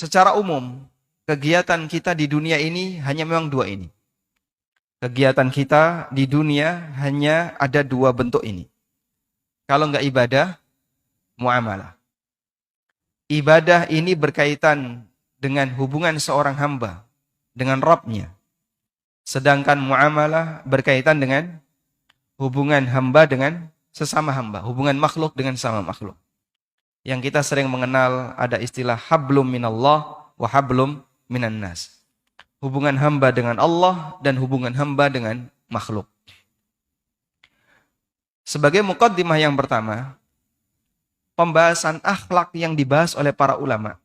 secara umum, kegiatan kita di dunia ini hanya memang dua ini. Kegiatan kita di dunia hanya ada dua bentuk ini. Kalau enggak ibadah, muamalah. Ibadah ini berkaitan dengan hubungan seorang hamba dengan Rabb-Nya. Sedangkan muamalah berkaitan dengan hubungan hamba dengan sesama hamba. Hubungan makhluk dengan sama makhluk. Yang kita sering mengenal ada istilah hablum minallah wa hablum minan nas. Hubungan hamba dengan Allah dan hubungan hamba dengan makhluk. Sebagai muqaddimah yang pertama, pembahasan akhlak yang dibahas oleh para ulama.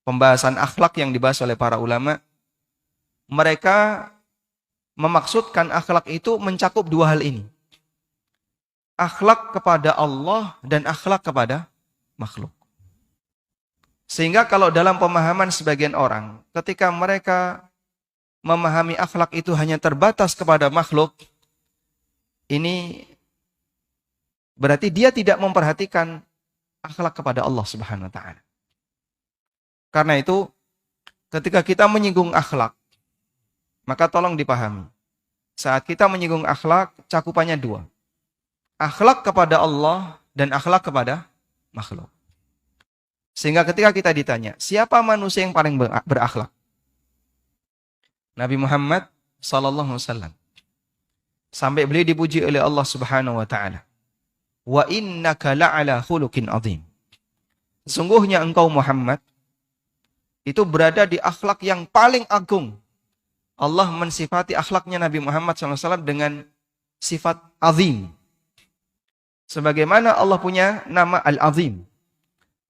Pembahasan akhlak yang dibahas oleh para ulama, mereka memaksudkan akhlak itu mencakup dua hal ini. Akhlak kepada Allah dan akhlak kepada makhluk. Sehingga kalau dalam pemahaman sebagian orang, ketika mereka memahami akhlak itu hanya terbatas kepada makhluk, ini berarti dia tidak memperhatikan akhlak kepada Allah Subhanahu wa taala. Karena itu, ketika kita menyinggung akhlak, maka tolong dipahami. Saat kita menyinggung akhlak, cakupannya dua. Akhlak kepada Allah dan akhlak kepada makhluk. Sehingga ketika kita ditanya, siapa manusia yang paling berakhlak? Nabi Muhammad sallallahu alaihi wasallam. Sampai beliau dipuji oleh Allah Subhanahu wa taala. Wa innaka la'ala khuluqin azim. Sesungguhnya engkau Muhammad itu berada di akhlak yang paling agung. Allah mensifati akhlaknya Nabi Muhammad SAW dengan sifat azim. Sebagaimana Allah punya nama Al-Azim.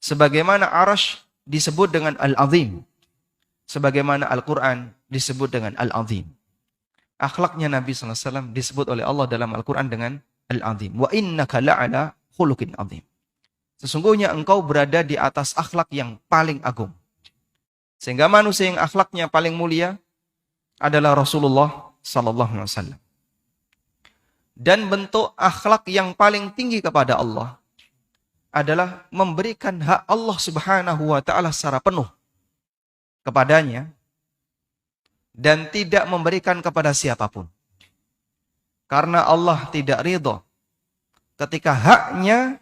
Sebagaimana Arash disebut dengan Al-Azim. Sebagaimana Al-Quran disebut dengan Al-Azim. Akhlaknya Nabi SAW disebut oleh Allah dalam Al-Quran dengan Al-Azim. Wa innaka la'ala khuluqin azim. Sesungguhnya engkau berada di atas akhlak yang paling agung. Sehingga manusia yang akhlaknya paling mulia adalah Rasulullah sallallahu alaihi wasallam. Dan bentuk akhlak yang paling tinggi kepada Allah adalah memberikan hak Allah Subhanahu wa taala secara penuh kepadanya dan tidak memberikan kepada siapapun. Karena Allah tidak ridha ketika haknya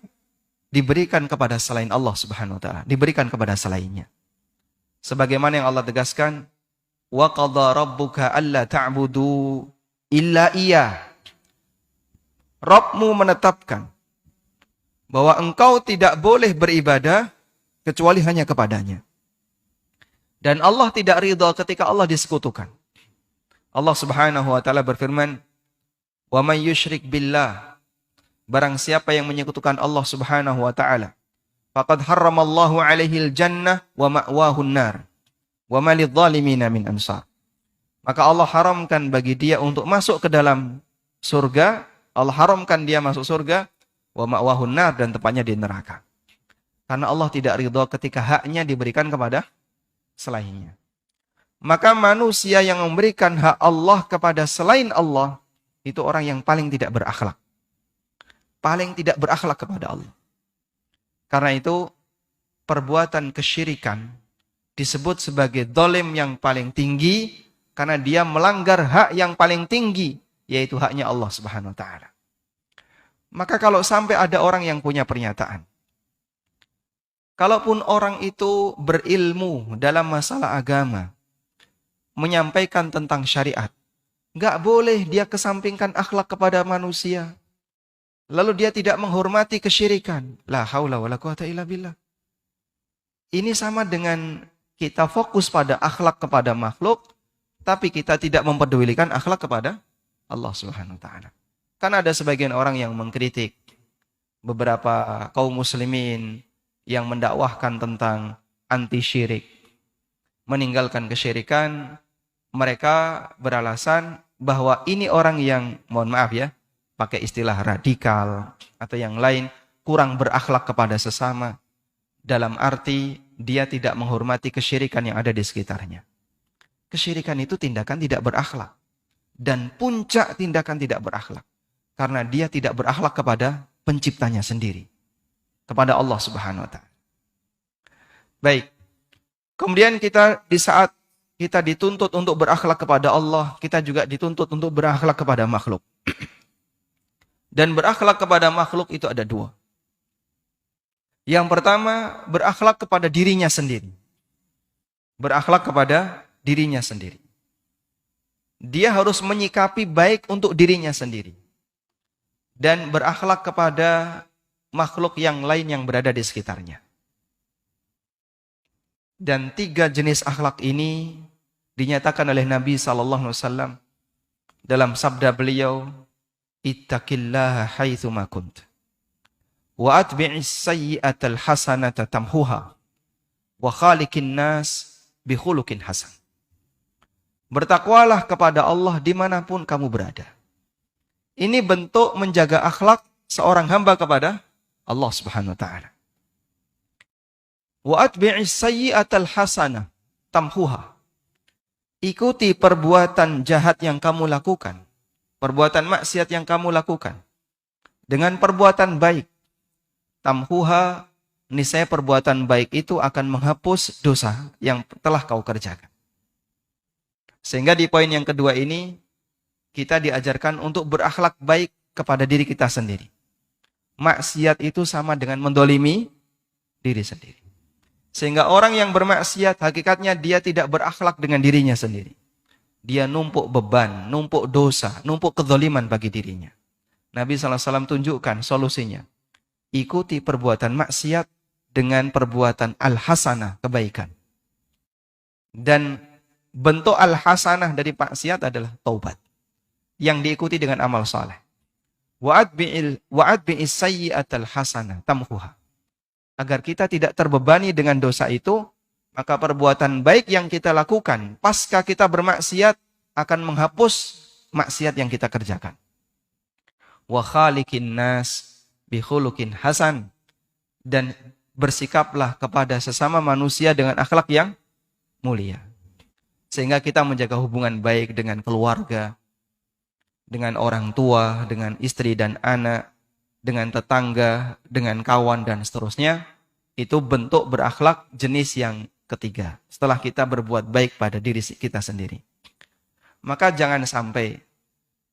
diberikan kepada selain Allah Subhanahu wa taala, diberikan kepada selainnya. Sebagaimana yang Allah tegaskan, wa qadha rabbuka alla ta'budu illa iyyah. Rabbmu menetapkan bahwa engkau tidak boleh beribadah kecuali hanya kepadanya. Dan Allah tidak ridha ketika Allah disekutukan. Allah Subhanahu wa taala berfirman, "Wa may yusyrik billah." Barang siapa yang menyekutukan Allah Subhanahu wa taala, faqad harramallahu 'alaihil jannah wa ma'wahun nar. Wa ma lidh-dhalimina min ansar. Maka Allah haramkan bagi dia untuk masuk ke dalam surga, Allah haramkan dia masuk surga, wa ma'wahun nar, dan tempatnya di neraka. Karena Allah tidak ridha ketika haknya diberikan kepada selainnya. Maka manusia yang memberikan hak Allah kepada selain Allah, itu orang yang paling tidak berakhlak. Paling tidak berakhlak kepada Allah. Karena itu, perbuatan kesyirikan disebut sebagai dolim yang paling tinggi, karena dia melanggar hak yang paling tinggi, yaitu haknya Allah Subhanahu wa taala. Maka kalau sampai ada orang yang punya pernyataan, kalaupun orang itu berilmu dalam masalah agama, menyampaikan tentang syariat, nggak boleh dia kesampingkan akhlak kepada manusia. Lalu dia tidak menghormati kesyirikan. La haula wala quwata illa billah. Ini sama dengan kita fokus pada akhlak kepada makhluk, tapi kita tidak mempedulikan akhlak kepada Allah Subhanahu wa taala. Kan ada sebagian orang yang mengkritik beberapa kaum muslimin yang mendakwahkan tentang anti syirik, meninggalkan kesyirikan. Mereka beralasan bahwa ini orang yang, mohon maaf ya, pakai istilah radikal atau yang lain, kurang berakhlak kepada sesama. Dalam arti dia tidak menghormati kesyirikan yang ada di sekitarnya. Kesyirikan itu tindakan tidak berakhlak. Dan puncak tindakan tidak berakhlak. Karena dia tidak berakhlak kepada penciptanya sendiri. Kepada Allah Subhanahu wa ta'ala. Baik. Kemudian kita di saat kita dituntut untuk berakhlak kepada Allah, kita juga dituntut untuk berakhlak kepada makhluk. Dan berakhlak kepada makhluk itu ada dua. Yang pertama, berakhlak kepada dirinya sendiri. Berakhlak kepada dirinya sendiri. Dia harus menyikapi baik untuk dirinya sendiri. Dan berakhlak kepada makhluk yang lain yang berada di sekitarnya. Dan 3 jenis akhlak ini dinyatakan oleh Nabi SAW dalam sabda beliau, ittaqillaha haitsu ma kunt wa atbi'is sayyi'atal hasanata tamhuha wa khaliqin nas bi khuluqin hasan. Bertakwalah kepada Allah dimanapun kamu berada. Ini bentuk menjaga akhlak seorang hamba kepada Allah Subhanahu wa taala. Wa atbi'is sayyi'atal hasanah tamhuha. Ikuti perbuatan jahat yang kamu lakukan, perbuatan maksiat yang kamu lakukan dengan perbuatan baik. Tamhuha, niscaya perbuatan baik itu akan menghapus dosa yang telah kau kerjakan. Sehingga di poin yang kedua ini kita diajarkan untuk berakhlak baik kepada diri kita sendiri. Maksiat itu sama dengan mendolimi diri sendiri. Sehingga orang yang bermaksiat hakikatnya dia tidak berakhlak dengan dirinya sendiri. Dia numpuk beban, numpuk dosa, numpuk kezaliman bagi dirinya. Nabi SAW tunjukkan solusinya. Ikuti perbuatan maksiat dengan perbuatan al-hasanah, kebaikan. Dan bentuk al-hasanah dari maksiat adalah taubat. Yang diikuti dengan amal saleh. Wa'adbi'is sayyi'atal hasanah tamhuha. Agar kita tidak terbebani dengan dosa itu, maka perbuatan baik yang kita lakukan pasca kita bermaksiat akan menghapus maksiat yang kita kerjakan. Wa khaliqin nas bi khuluqin hasan. Dan bersikaplah kepada sesama manusia dengan akhlak yang mulia. Sehingga kita menjaga hubungan baik dengan keluarga, dengan orang tua, dengan istri dan anak, dengan tetangga, dengan kawan dan seterusnya. Itu bentuk berakhlak jenis yang ketiga. Setelah kita berbuat baik pada diri kita sendiri. Maka jangan sampai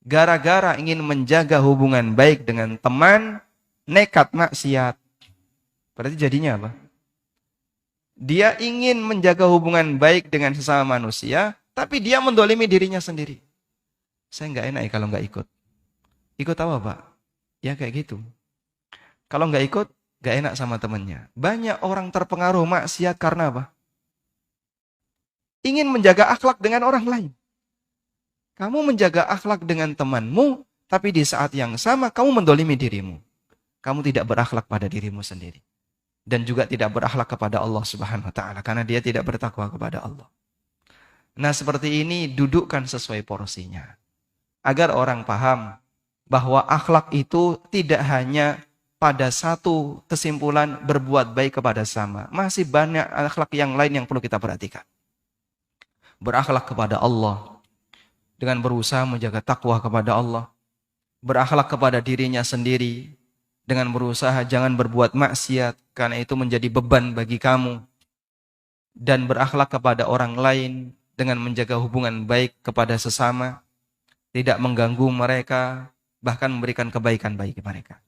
gara-gara ingin menjaga hubungan baik dengan teman, nekat maksiat. Berarti jadinya apa? Dia ingin menjaga hubungan baik dengan sesama manusia, tapi dia mendolimi dirinya sendiri. Saya nggak enak ya kalau nggak ikut. Ikut apa, Pak? Ya kayak gitu. Kalau nggak ikut, nggak enak sama temannya. Banyak orang terpengaruh maksiat karena apa? Ingin menjaga akhlak dengan orang lain. Kamu menjaga akhlak dengan temanmu, tapi di saat yang sama kamu mendolimi dirimu. Kamu tidak berakhlak pada dirimu sendiri. Dan juga tidak berakhlak kepada Allah Subhanahu wa taala karena dia tidak bertakwa kepada Allah. Nah, seperti ini dudukkan sesuai porsinya. Agar orang paham bahwa akhlak itu tidak hanya pada satu kesimpulan berbuat baik kepada sesama. Masih banyak akhlak yang lain yang perlu kita perhatikan. Berakhlak kepada Allah dengan berusaha menjaga takwa kepada Allah. Berakhlak kepada dirinya sendiri dengan berusaha jangan berbuat maksiat karena itu menjadi beban bagi kamu. Dan berakhlak kepada orang lain dengan menjaga hubungan baik kepada sesama, tidak mengganggu mereka, bahkan memberikan kebaikan bagi mereka.